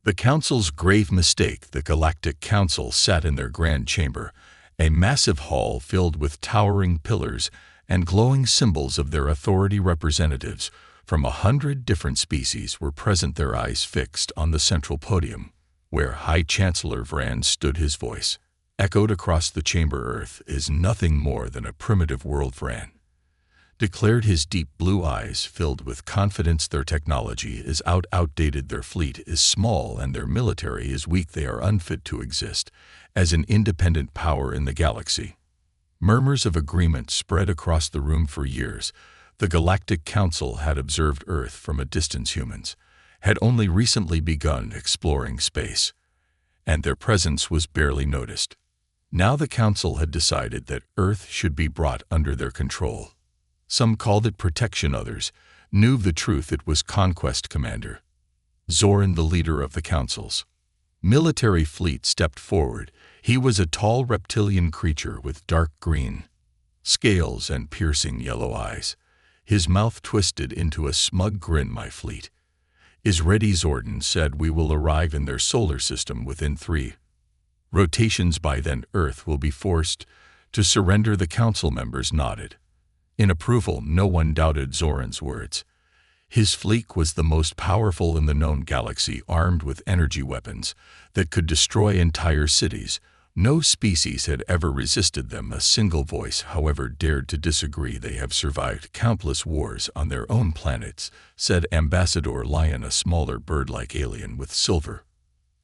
The Council's grave mistake. The Galactic Council sat in their grand chamber, a massive hall filled with towering pillars and glowing symbols of their authority. Representatives from 100 different species were present, their eyes fixed on the central podium, where High Chancellor Vran stood. His voice echoed across the chamber. Earth is nothing more than a primitive world, Vran declared, his deep blue eyes filled with confidence. Their technology is outdated, their fleet is small, and their military is weak. They are unfit to exist as an independent power in the galaxy. Murmurs of agreement spread across the room. For years, the Galactic Council had observed Earth from a distance. Humans had only recently begun exploring space, and their presence was barely noticed. Now the Council had decided that Earth should be brought under their control. Some called it protection, others knew the truth. It was conquest. Commander Zoran, the leader of the Council's military fleet, stepped forward. He was a tall reptilian creature with dark green scales and piercing yellow eyes. His mouth twisted into a smug grin. My fleet is ready, Zoran said. We will arrive in their solar system within 3 rotations. By then, Earth will be forced to surrender. The Council members nodded in approval. No one doubted Zoran's words. His fleet was the most powerful in the known galaxy, armed with energy weapons that could destroy entire cities. No species had ever resisted them. A single voice, however, dared to disagree. They have survived countless wars on their own planets, said Ambassador Lion, a smaller bird-like alien with silver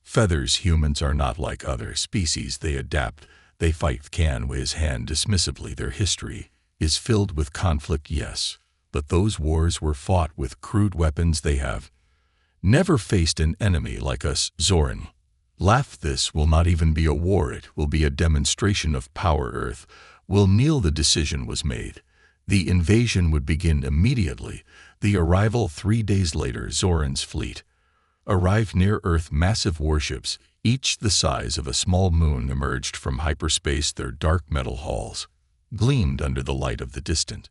feathers. Humans are not like other species. They adapt. They fight. Can wave his hand dismissively. Their history is filled with conflict, yes, but those wars were fought with crude weapons. They have never faced an enemy like us. Zoran laughed. This will not even be a war. It will be a demonstration of power. Earth will kneel. The decision was made. The invasion would begin immediately. The arrival 3 days later. Zoran's fleet arrived near Earth. Massive warships, each the size of a small moon, emerged from hyperspace. Their dark metal hulls gleamed under the light of the distant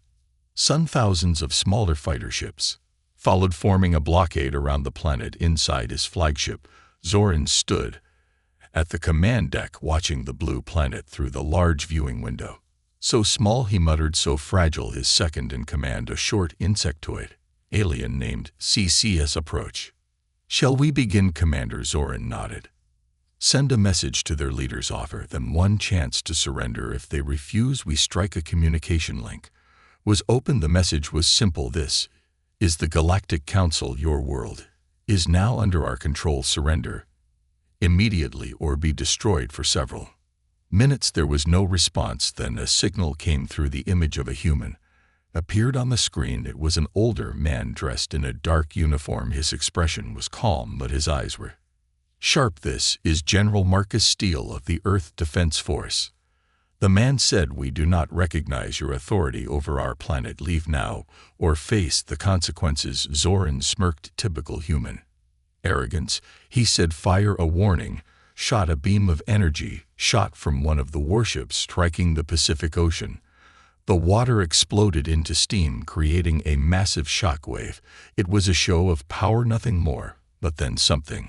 sun. Thousands of smaller fighter ships followed, forming a blockade around the planet. Inside his flagship, Zoran stood at the command deck, watching the blue planet through the large viewing window. So small, he muttered, so fragile. His second in command, a short insectoid alien named CCS, approach. Shall we begin? Commander Zoran nodded. Send a message to their leaders. Offer them one chance to surrender. If they refuse, we strike. A communication link was opened. The message was simple. This is the Galactic Council. Your world is now under our control. Surrender immediately or be destroyed. For several minutes there was no response. Then a signal came through. The image of a human appeared on the screen. It was an older man dressed in a dark uniform. His expression was calm, but his eyes were sharp. This is General Marcus Steele of the Earth Defense Force. The man said, we do not recognize your authority over our planet. Leave now or face the consequences. Zoran smirked. Typical human arrogance, he said. Fire. A warning shot, a beam of energy, shot from one of the warships, striking the Pacific Ocean. The water exploded into steam, creating a massive shock wave. It was a show of power, nothing more. But then something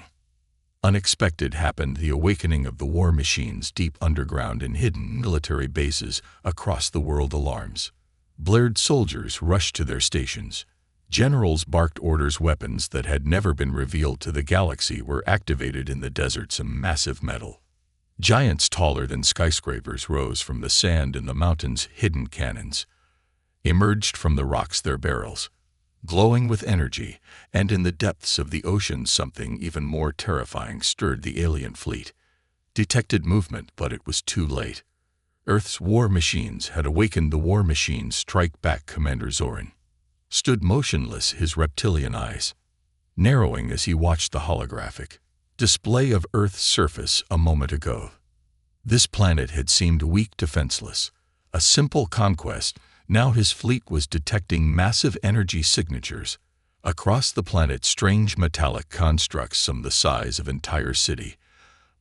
unexpected happened. The awakening of the war machines deep underground in hidden military bases across the world. Alarms blared. Soldiers rushed to their stations. Generals barked orders. Weapons that had never been revealed to the galaxy were activated in the desert. Some massive metal giants taller than skyscrapers rose from the sand in the mountains. Hidden cannons emerged from the rocks, their barrels glowing with energy, and in the depths of the ocean something even more terrifying stirred. The alien fleet detected movement, but it was too late. Earth's war machines had awakened. The war machines strike back. Commander Zoran stood motionless, his reptilian eyes narrowing as he watched the holographic display of Earth's surface. A moment ago, this planet had seemed weak, defenseless, a simple conquest. Now his fleet was detecting massive energy signatures across the planet. Strange metallic constructs, some the size of entire city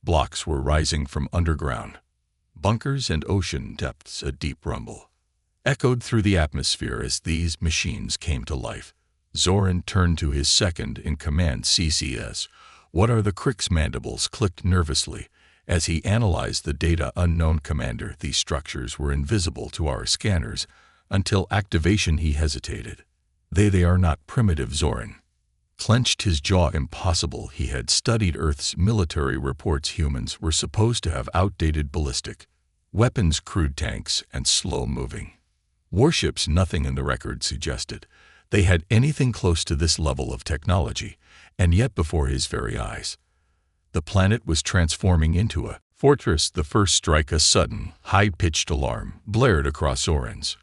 blocks, were rising from underground bunkers and ocean depths. A deep rumble echoed through the atmosphere as these machines came to life. Zoran turned to his second in command, CCS. What are the Crick's mandibles clicked nervously. As he analyzed the data. Unknown commander, these structures were invisible to our scanners. Until activation he hesitated. They are not primitive. Zoran clenched his jaw. Impossible. He had studied Earth's military reports. Humans were supposed to have outdated ballistic weapons, crude tanks, and slow-moving warships. Nothing in the record suggested they had anything close to this level of technology, and yet before his very eyes, the planet was transforming into a fortress. The first strike. A sudden, high-pitched alarm blared across Zoran's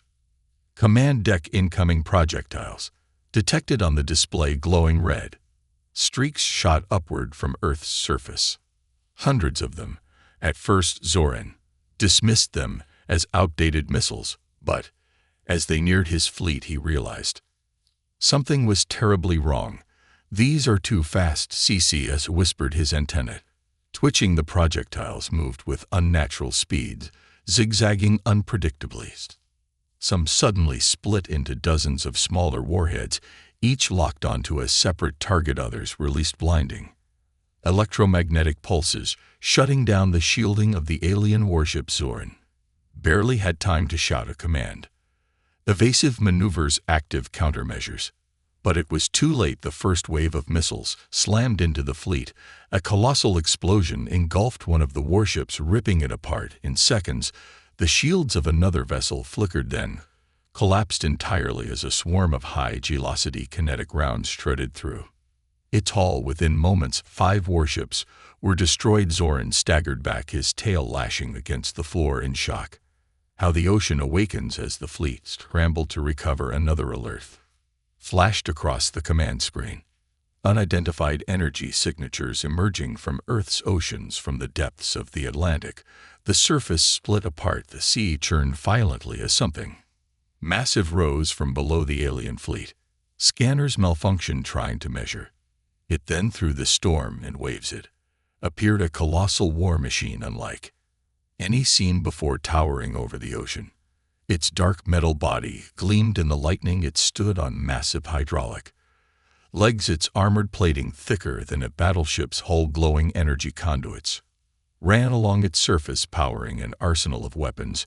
command deck. Incoming projectiles detected on the display. Glowing red streaks shot upward from Earth's surface. Hundreds of them. At first Zoran dismissed them as outdated missiles, but as they neared his fleet he realized something was terribly wrong. These are too fast. CCS whispered, his antennae twitching. The projectiles moved with unnatural speeds, zigzagging unpredictably. Some suddenly split into dozens of smaller warheads, each locked onto a separate target. Others released blinding electromagnetic pulses, shutting down the shielding of the alien warship. Zoran barely had time to shout a command. Evasive maneuvers, active countermeasures. But it was too late. The first wave of missiles slammed into the fleet. A colossal explosion engulfed one of the warships, ripping it apart. In seconds, the shields of another vessel flickered, then collapsed entirely as a swarm of high-velocity kinetic rounds shredded through its hull. Within moments, 5 warships were destroyed. Zoran staggered back, his tail lashing against the floor in shock. How the ocean awakens as the fleet scrambled to recover. Another alert flashed across the command screen. Unidentified energy signatures emerging from Earth's oceans. From the depths of the Atlantic, the surface split apart. The sea churned violently as something massive rose from below the alien fleet. Scanners malfunctioned trying to measure it. Then through the storm and waves it appeared a colossal war machine unlike any seen before, towering over the ocean. Its dark metal body gleamed in the lightning. It stood on massive hydraulic legs, its armored plating thicker than a battleship's hull. Glowing energy conduits ran along its surface, powering an arsenal of weapons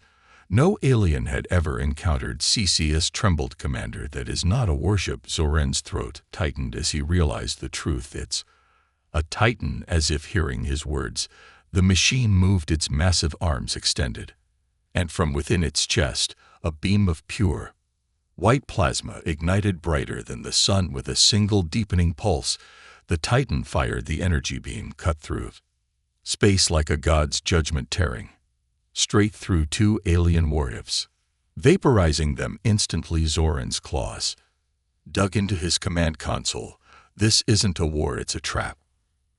no alien had ever encountered. CCS trembled. Commander, that is not a warship. Zoran's throat tightened as he realized the truth. It's a Titan. As if hearing his words, the machine moved, its massive arms extended, and from within its chest, a beam of pure white plasma ignited brighter than the sun. With a single deepening pulse, the Titan fired. The energy beam cut through space like a god's judgment, tearing straight through 2 alien warships, vaporizing them instantly. Zoran's claws dug into his command console. This isn't a war, it's a trap.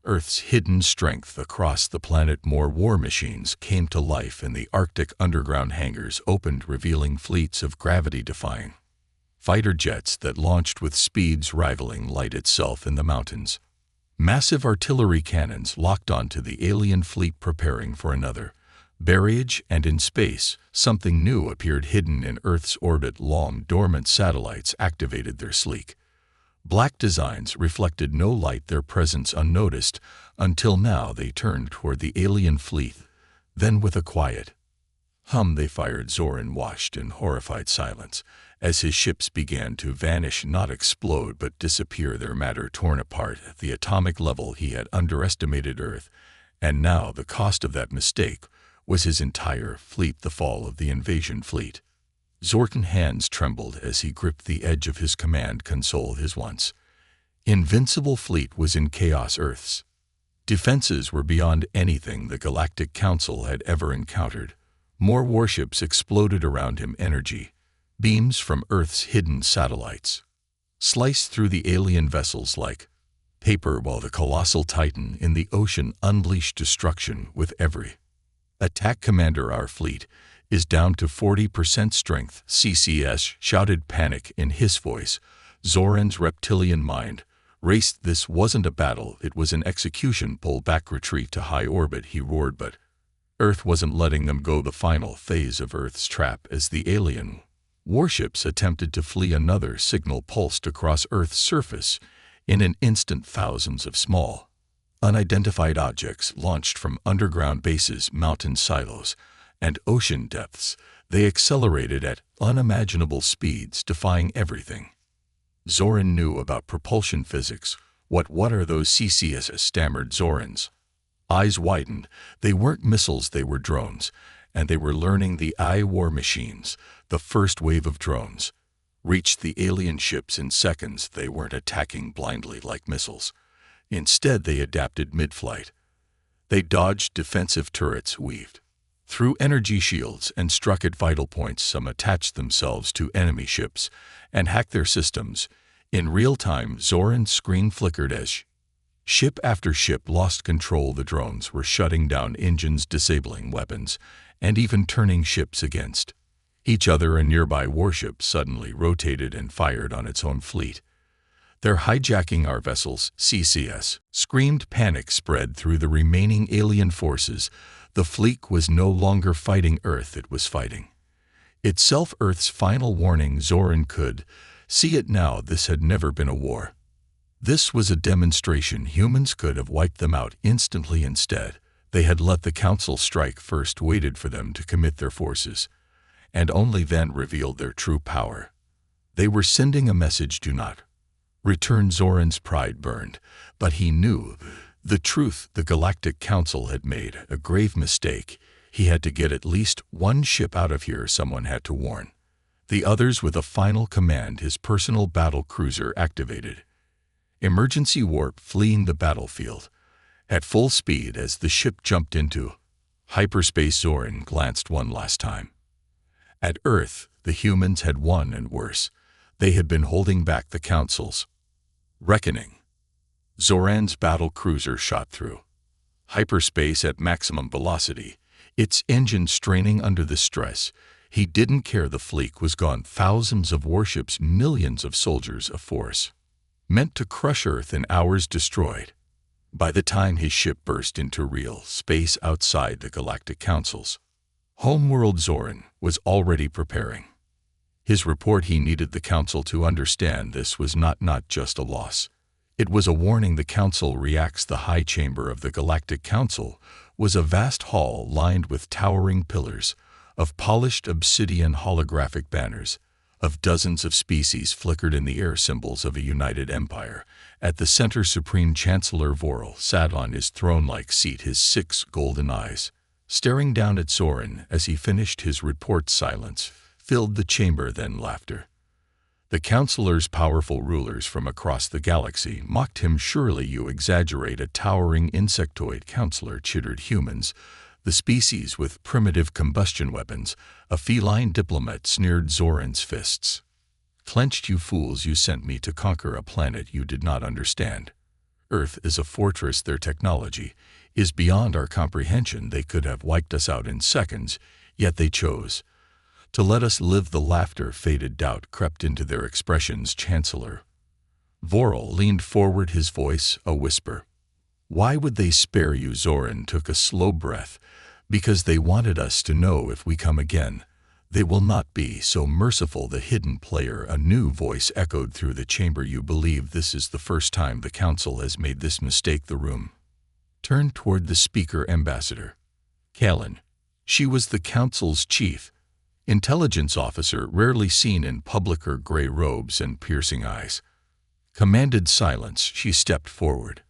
Earth's hidden strength. Across the planet, more war machines came to life, and the Arctic underground hangars opened, revealing fleets of gravity-defying fighter jets that launched with speeds rivaling light itself in the mountains. Massive artillery cannons locked onto the alien fleet, preparing for another barrage. And in space, something new appeared, hidden in Earth's orbit. Long dormant satellites activated. Their sleek black designs reflected no light, their presence unnoticed, until now they turned toward the alien fleet. Then with a quiet hum they fired. Zoran watched in horrified silence as his ships began to vanish, not explode but disappear, their matter torn apart. At the atomic level he had underestimated Earth, and now the cost of that mistake was his entire fleet. The fall of the invasion fleet. Zoran's hands trembled as he gripped the edge of his command console. His once invincible fleet was in chaos. Earth's defenses were beyond anything the Galactic Council had ever encountered. More warships exploded around him. Energy beams from Earth's hidden satellites sliced through the alien vessels like paper, while the colossal Titan in the ocean unleashed destruction with every attack. Commander, our fleet is down to 40% strength. CCS shouted, panic in his voice. Zoran's reptilian mind raced. This wasn't a battle, it was an execution. Pull back, retreat to high orbit, he roared, but Earth wasn't letting them go. The final phase of Earth's trap. As the alien warships attempted to flee, another signal pulsed across Earth's surface. In an instant, thousands of small Unidentified objects launched from underground bases, mountain silos, and ocean depths. They accelerated at unimaginable speeds, defying everything. Zoran knew about propulsion physics. What are those CCS? Stammered Zoran's eyes widened. They weren't missiles, they were drones, and they were learning the AI war machines. The first wave of drones reached the alien ships in seconds. They weren't attacking blindly like missiles. Instead, they adapted mid-flight. They dodged defensive turrets, weaved through energy shields, and struck at vital points. Some attached themselves to enemy ships and hacked their systems. In real time, Zoran's screen flickered as ship after ship lost control. The drones were shutting down engines, disabling weapons, and even turning ships against each other. A nearby warship suddenly rotated and fired on its own fleet. "They're hijacking our vessels," CCS screamed. Panic spread through the remaining alien forces. The fleet was no longer fighting Earth, it was fighting itself. Earth's final warning. Zoran could see it now. This had never been a war. This was a demonstration. Humans could have wiped them out instantly. Instead, they had let the Council strike first, waited for them to commit their forces, and only then revealed their true power. They were sending a message: do not return. Zoran's pride burned, but he knew the truth. The Galactic Council had made a grave mistake. He had to get at least one ship out of here. Someone had to warn the others with a final command. His personal battle cruiser activated emergency warp, fleeing the battlefield at full speed. As the ship jumped into hyperspace, Zoran glanced one last time at Earth. The humans had won, and worse, they had been holding back the Council's reckoning. Zoran's battle cruiser shot through hyperspace at maximum velocity, its engine straining under the stress. He didn't care. The fleet was gone. Thousands of warships, millions of soldiers, a force meant to crush Earth in hours, destroyed. By the time his ship burst into real space outside the Galactic Council's homeworld, Zoran was already preparing his report. He needed the Council to understand this was not just a loss. It was a warning. The Council reacts. The high chamber of the Galactic Council was a vast hall lined with towering pillars of polished obsidian. Holographic banners of dozens of species flickered in the air, symbols of a united empire. At the center, Supreme Chancellor Voral sat on his throne-like seat, his 6 golden eyes staring down at Zoran as he finished his report. Silence filled the chamber, then laughter. The councilors, powerful rulers from across the galaxy, mocked him. "Surely you exaggerate." A towering insectoid counselor chiddered. "Humans, the species with primitive combustion weapons." A feline diplomat sneered. Zoran's fists clenched. "You fools, you sent me to conquer a planet you did not understand. Earth is a fortress. Their technology is beyond our comprehension. They could have wiped us out in seconds, yet they chose to let us live." The laughter faded. Doubt crept into their expressions. Chancellor Voral leaned forward, his voice a whisper. "Why would they spare you?" Zoran took a slow breath. "Because they wanted us to know if we come again, they will not be so merciful." The hidden player, a new voice, echoed through the chamber. "You believe this is the first time the Council has made this mistake?" The room turned toward the speaker. Ambassador Kalin. She was the Council's chief intelligence officer, rarely seen in public. Her gray robes and piercing eyes commanded silence. She stepped forward,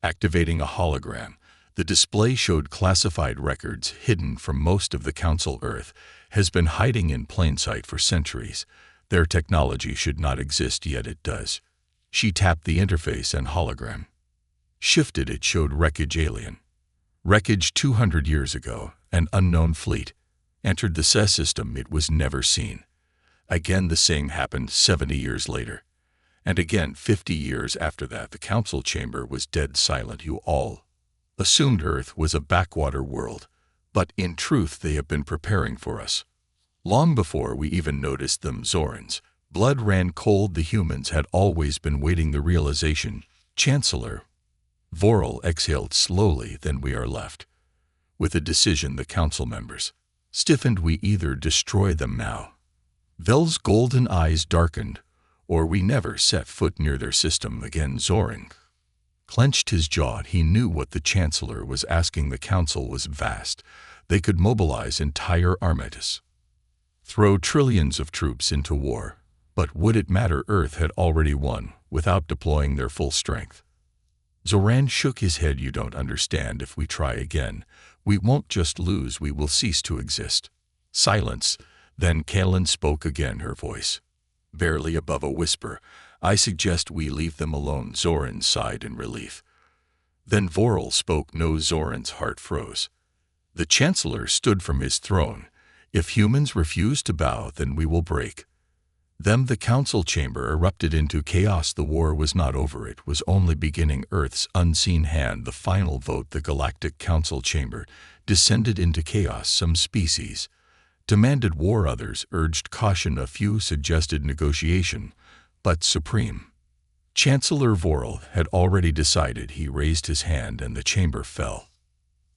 activating a hologram. The display showed classified records hidden from most of the Council. Earth has been hiding in plain sight for centuries. Their technology should not exist, yet it does. She tapped the interface and hologram shifted. It showed wreckage. Alien wreckage. 200 years ago, an unknown fleet entered the SES system. It was never seen again. The same happened 70 years later, and again 50 years after that. The Council chamber was dead silent. You all assumed Earth was a backwater world, but in truth they have been preparing for us long before we even noticed them. Zoran's blood ran cold. The humans had always been waiting the realization. Chancellor Voral exhaled slowly. "Then we are left with a decision." The Council members stiffened. "We either destroy them now," Vel's golden eyes darkened, "or we never set foot near their system again." Zoran clenched his jaw. He knew what the Chancellor was asking. The council was vast. They could mobilize entire armadas, throw trillions of troops into war. But would it matter? Earth had already won without deploying their full strength. Zoran shook his head. You don't understand. If we try again, we won't just lose, we will cease to exist. Silence. Then Kalin spoke again, her voice barely above a whisper. I suggest we leave them alone. Zoran sighed in relief. Then Vorel spoke. No. Zoran's heart froze. The Chancellor stood from his throne. If humans refuse to bow, then we will break them. The council chamber erupted into chaos. The war was not over, it was only beginning. Earth's unseen hand, the final vote. The Galactic Council chamber descended into chaos. Some species demanded war, others urged caution, a few suggested negotiation. But Supreme Chancellor Vorel had already decided. He raised his hand and the chamber fell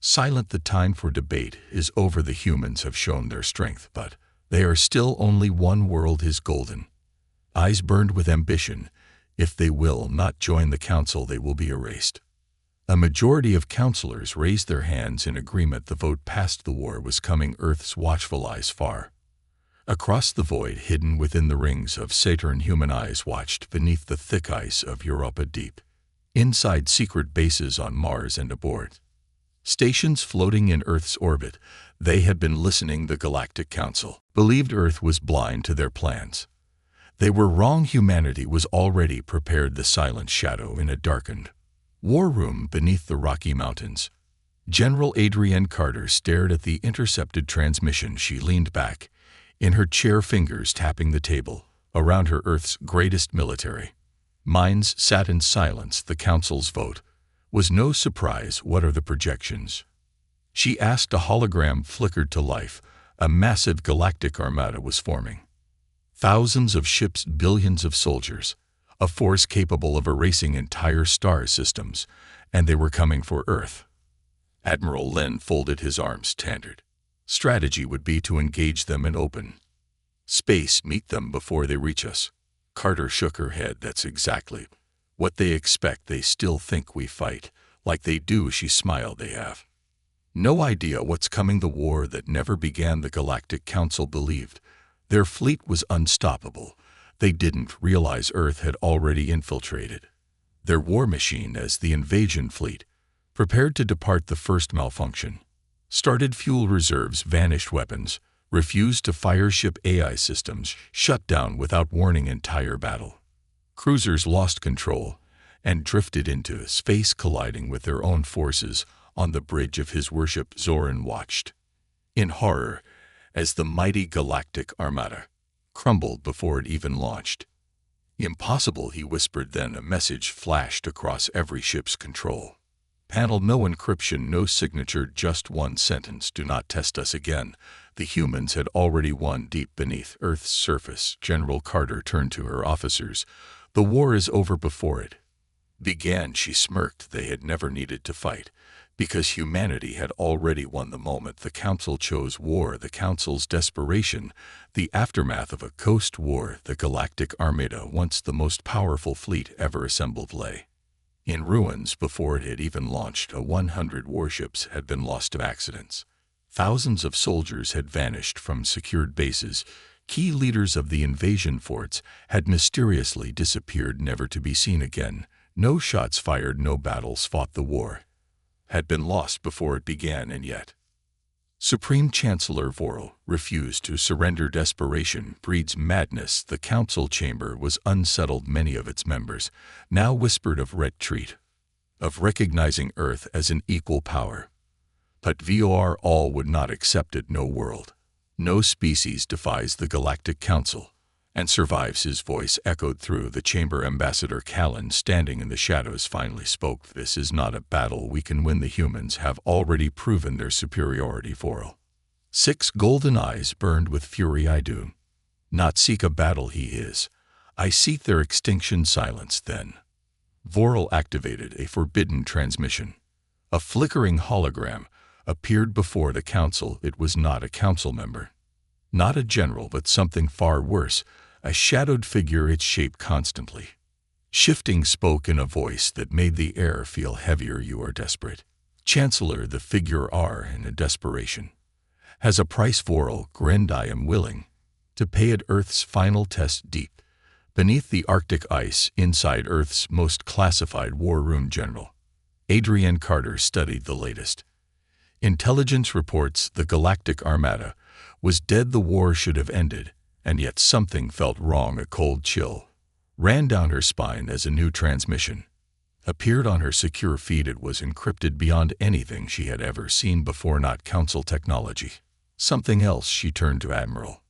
silent. The time for debate is over. The humans have shown their strength, but they are still only one world. His golden eyes burned with ambition. If they will not join the council, they will be erased. A majority of councillors raised their hands in agreement. The vote passed. The war was coming. Earth's watchful eyes far across the void, hidden within the rings of Saturn. Human eyes watched beneath the thick ice of Europa, deep inside secret bases on Mars and aboard stations floating in Earth's orbit. They had been listening. The Galactic Council believed Earth was blind to their plans. They were wrong. Humanity was already prepared. The silent shadow in a darkened war room beneath the Rocky Mountains. General Adrienne Carter stared at the intercepted transmission. She leaned back in her chair, fingers tapping the table. Around her, Earth's greatest military minds sat in silence. The council's vote was no surprise. What are the projections? She asked. A hologram flickered to life. A massive galactic armada was forming. Thousands of ships, billions of soldiers, a force capable of erasing entire star systems, and they were coming for Earth. Admiral Lin folded his arms. Standard strategy would be to engage them in open space, meet them before they reach us. Carter shook her head. That's exactly what they expect. They still think we fight like they do. She smiled. They have no idea what's coming. The war that never began. The Galactic Council believed their fleet was unstoppable. They didn't realize Earth had already infiltrated their war machine. As the invasion fleet prepared to depart, the first malfunction started. Fuel reserves vanished, weapons refused to fire, ship AI systems shut down without warning. Entire battle cruisers lost control and drifted into space, colliding with their own forces. On the bridge of his worship, Zoran watched in horror as the mighty galactic armada crumbled before it even launched. Impossible, he whispered. Then a message flashed across every ship's control panel. No encryption, no signature, just one sentence: do not test us again. The humans had already won. Deep beneath Earth's surface, General Carter turned to her officers. The war is over. Before it began, she smirked. They had never needed to fight, because humanity had already won. The moment the Council chose war, the Council's desperation, the aftermath of a coast war, the Galactic Armada, once the most powerful fleet ever assembled, lay in ruins before it had even launched. 100 warships had been lost to accidents. Thousands of soldiers had vanished from secured bases. Key leaders of the invasion forts had mysteriously disappeared, never to be seen again. No shots fired, no battles fought. The war had been lost before it began, and yet Supreme Chancellor Vorel refused to surrender. Desperation breeds madness. The council chamber was unsettled. Many of its members now whispered of retreat, of recognizing Earth as an equal power. But VOR all would not accept it. No world, no species defies the Galactic Council and survives. His voice echoed through the chamber. Ambassador Kalin, standing in the shadows, finally spoke. This is not a battle we can win. The humans have already proven their superiority. Vorel, 6 golden eyes burned with fury. I do not seek a battle, he is. I seek their extinction. Silence. Then Vorel activated a forbidden transmission. A flickering hologram appeared before the council. It was not a council member, not a general, but something far worse, a shadowed figure, its shape constantly Shifting spoke in a voice that made the air feel heavier. You are desperate. Chancellor, the figure R in a desperation. Has a price Vorel grinned. I am willing to pay at Earth's final test deep beneath the Arctic ice inside Earth's most classified war room. General Adrian Carter studied the latest intelligence reports. The Galactic Armada was dead. The war should have ended, and yet something felt wrong. A cold chill ran down her spine as a new transmission appeared on her secure feed. It was encrypted beyond anything she had ever seen before. Not Council technology. Something else. She turned to Admiral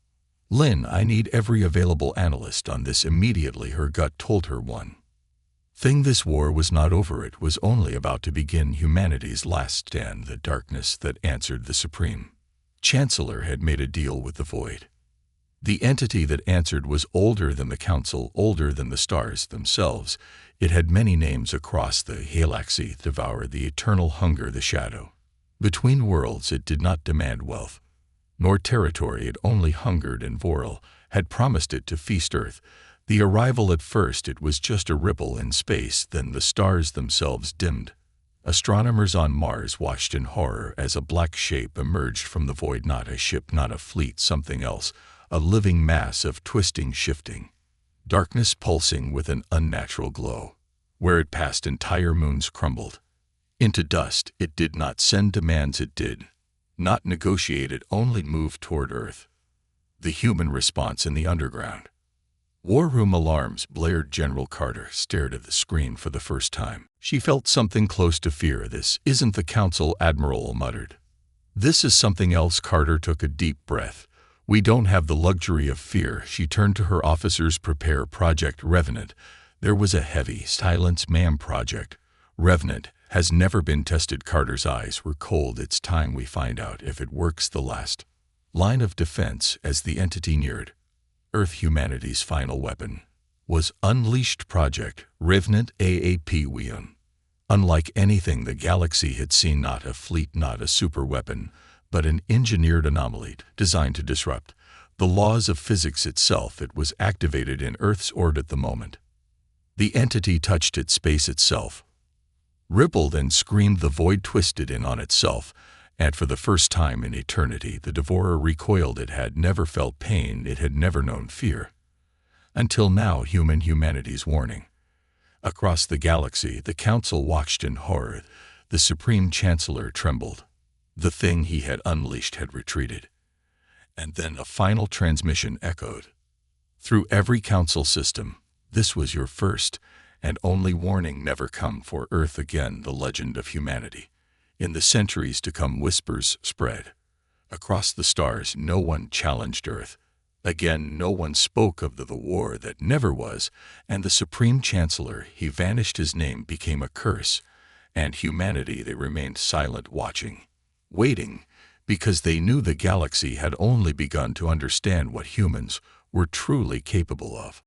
Lynn. I need every available analyst on this immediately. Her gut told her one thing: this war was not over. It was only about to begin. Humanity's last stand. The darkness that answered the Supreme Chancellor had made a deal with the void. The entity that answered was older than the Council, older than the stars themselves. It had many names across the galaxy: devoured, the eternal hunger, the shadow. Between worlds, it did not demand wealth nor territory. It only hungered, and Vorel had promised it to feast Earth. The arrival, at first it was just a ripple in space, then the stars themselves dimmed. Astronomers on Mars watched in horror as a black shape emerged from the void. Not a ship, not a fleet, something else. A living mass of twisting, shifting darkness, pulsing with an unnatural glow. Where it passed, entire moons crumbled into dust. It did not send demands. It did not negotiate. It only moved toward Earth. The human response in the underground. War room alarms blared. General Carter stared at the screen for the first time. She felt something close to fear. This isn't the Council, Admiral muttered. This is something else. Carter took a deep breath. We don't have the luxury of fear. She turned to her officers. Prepare Project Revenant. There was a heavy silence. Ma'am, Project Revenant has never been tested. Carter's eyes were cold. It's time we find out if it works. The last line of defense as the entity neared Earth. Humanity's final weapon was unleashed. Project Revenant AAP. Unlike anything the galaxy had seen, not a fleet, not a super weapon, but an engineered anomaly designed to disrupt the laws of physics itself. It was activated in Earth's orbit the moment the entity touched it. Space itself rippled and screamed. The void twisted in on itself, and for the first time in eternity, the devourer recoiled. It had never felt pain. It had never known fear. Until now. Humanity's warning. Across the galaxy, the Council watched in horror. The Supreme Chancellor trembled. The thing he had unleashed had retreated. And then a final transmission echoed through every Council system. This was your first and only warning. Never come for Earth again. The legend of humanity. In the centuries to come, whispers spread across the stars. No one challenged Earth again. No one spoke of the war that never was. And the Supreme Chancellor, he vanished. His name became a curse. And humanity, they remained silent, watching, waiting, because they knew the galaxy had only begun to understand what humans were truly capable of.